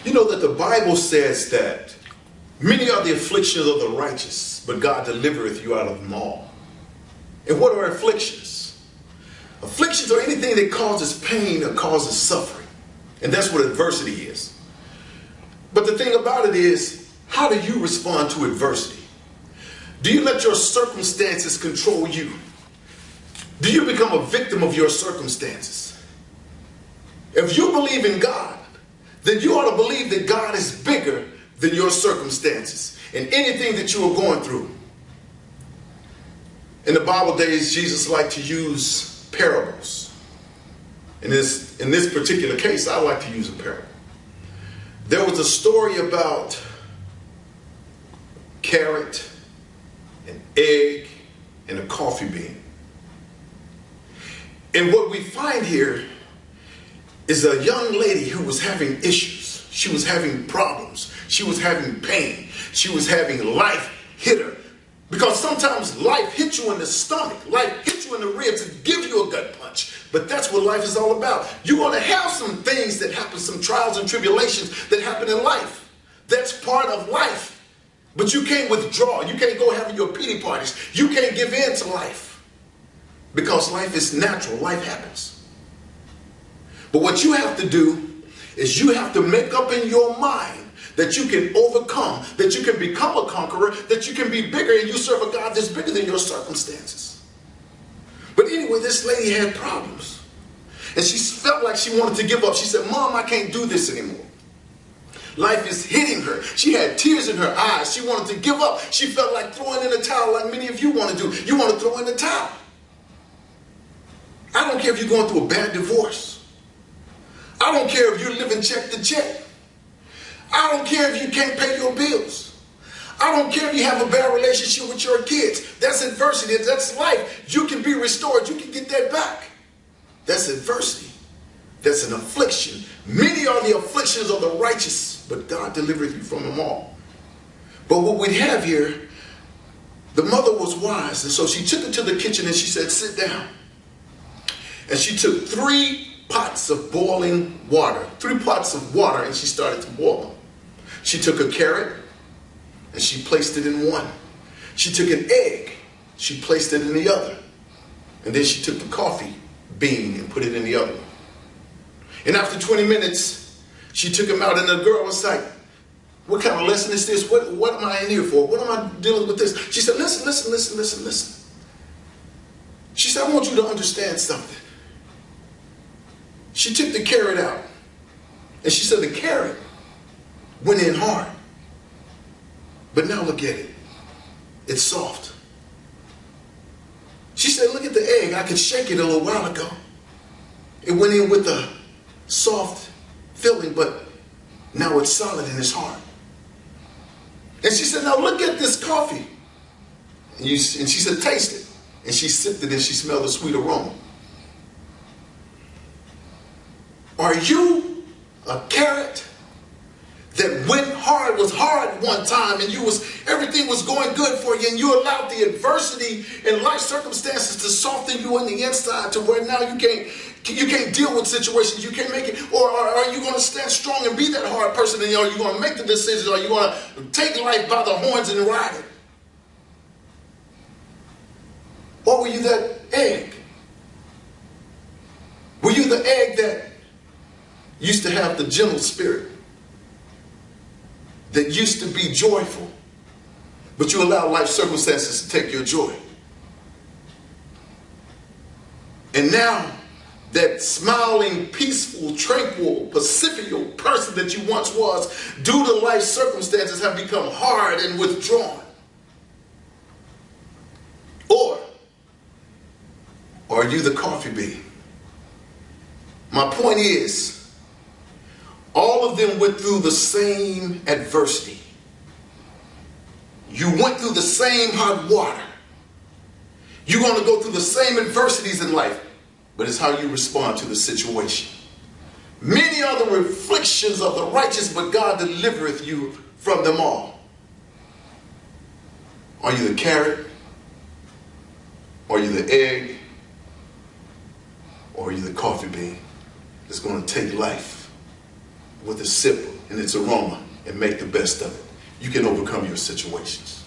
You know that the Bible says that many are the afflictions of the righteous, but God delivereth you out of them all. And what are afflictions? Afflictions are anything that causes pain or causes suffering. And that's what adversity is. But the thing about it is, how do you respond to adversity? Do you let your circumstances control you? Do you become a victim of your circumstances? If you believe in God, then you ought to believe that God is bigger than your circumstances and anything that you are going through. In the Bible days, Jesus liked to use parables. In this particular case, I like to use a parable. There was a story about carrot, an egg, and a coffee bean. And what we find here is a young lady who was having issues. She was having problems. She was having pain. She was having life hit her. Because sometimes life hits you in the stomach. Life hits you in the ribs and gives you a gut punch. But that's what life is all about. You're going to have some things that happen, some trials and tribulations that happen in life. That's part of life. But you can't withdraw. You can't go having your pity parties. You can't give in to life. Because life is natural. Life happens. But what you have to do is you have to make up in your mind that you can overcome, that you can become a conqueror, that you can be bigger, and you serve a God that's bigger than your circumstances. But anyway, this lady had problems. And she felt like she wanted to give up. She said, Mom, I can't do this anymore. Life is hitting her. She had tears in her eyes. She wanted to give up. She felt like throwing in the towel like many of you want to do. You want to throw in the towel. I don't care if you're going through a bad divorce. I don't care if you're living check to check. I don't care if you can't pay your bills. I don't care if you have a bad relationship with your kids. That's adversity. That's life. You can be restored. You can get that back. That's adversity. That's an affliction. Many are the afflictions of the righteous, but God delivereth you from them all. But what we have here, the mother was wise, and so she took it to the kitchen and she said, sit down. And she took 3 pots of boiling water, 3 pots of water, and she started to boil them. She took a carrot and she placed it in one. She took an egg, she placed it in the other. And then she took the coffee bean and put it in the other one. And after 20 minutes, she took them out, and the girl was like, what kind of lesson is this? What am I in here for? What am I dealing with this? She said, listen. She said, I want you to understand something. She took the carrot out, and she said the carrot went in hard. But now look at it. It's soft. She said, look at the egg. I could shake it a little while ago. It went in with a soft filling, but now it's solid and it's hard. And she said, now look at this coffee. And she said, taste it. And she sipped it and she smelled the sweet aroma. Are you a carrot that went hard, was hard one time, and everything was going good for you, and you allowed the adversity and life circumstances to soften you on the inside to where now you can't deal with situations, you can't make it? Or are you going to stand strong and be that hard person, and are you going to make the decision, or are you going to take life by the horns and ride it? Or were you that egg? Were you the egg that used to have the gentle spirit, that used to be joyful, but you allow life circumstances to take your joy? And now that smiling, peaceful, tranquil, pacifical person that you once was, due to life circumstances, have become hard and withdrawn. Or are you the coffee bean? My point is, all of them went through the same adversity. You went through the same hot water. You're going to go through the same adversities in life, but it's how you respond to the situation. Many are the afflictions of the righteous, but God delivereth you from them all. Are you the carrot? Are you the egg? Or are you the coffee bean that's going to take life with a sip and its aroma and make the best of it. You can overcome your situations.